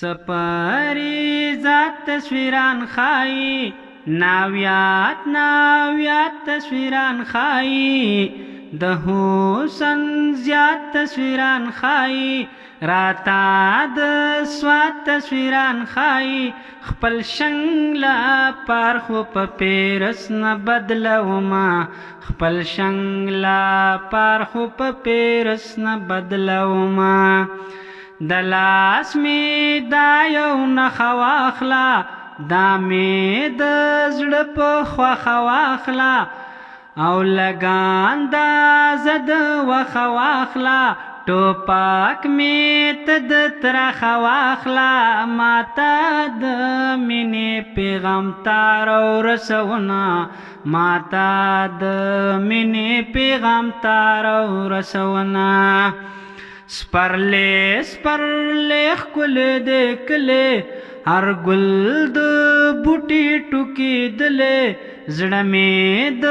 سپری ذات تصویران خائی ناویات تصویران خائی د حسن زیات تصویران خائی راتا د سوات تصویران خائی خپل شنگلا پار خو په پیرس نه بدلوما خپل شنگلا پار خو په پیرس نه بدلوما دلاس می دا یو نخوا واخلا دا می د زړه په خوښه واخلا او لګان دا زد وخه واخلا ټوپک می ته د ترخه واخلا ماته د مینې پیغام تارو رسونه ماته د مینې پیغام تارو رسونه سپرلی سپرلی ښکل د کلی هر ګل د بوټي ټوکېدلی زړه مې د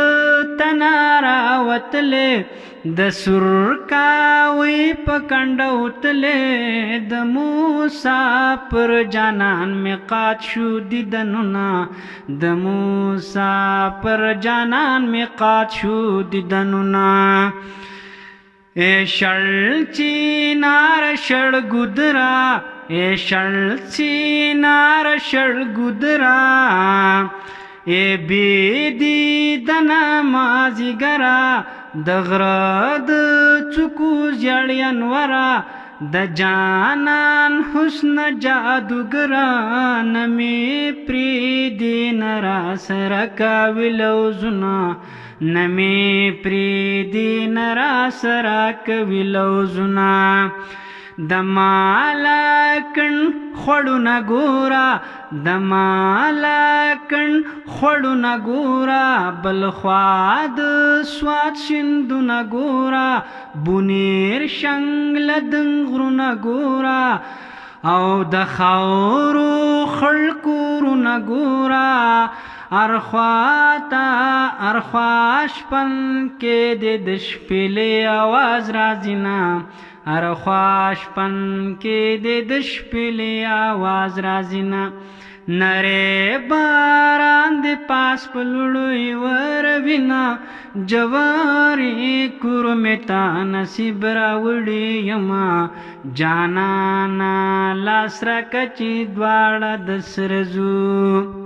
تنه راوتلی د سور کاوی په کنډه وتلی د موسی پر جانان مې قات شو دیدنونه د موسی پر جانان مې قات شو دیدنونه اے شړ چینار شړ ګدرا اے شړ چینار شړ ګدرا اے بی دیدن مازیګرا د غره د څوکو ژړین ورا د جانان حسن جادوګرا نمې پریدي نرا سره کاوي لوزونه نمې پریدي نرا سره کوي لوزونه د مالکن خوړونه ګورا د مالکن خوړونه ګورا بل خوا د سوات سیندونه ګورا بونیر شنګل دنغرونه ګورا او د خاورو خړکورونه ګورا ارخواتا ارخواش پن کې د شپېلې आवाज راځینا ارخواش پن کې د شپېلې आवाज راځینا نره باران د پاس پلوړوي وروینا جواری کورمتا نصیب راوړي یما جانانا لاس را کچي دواړه د سرزو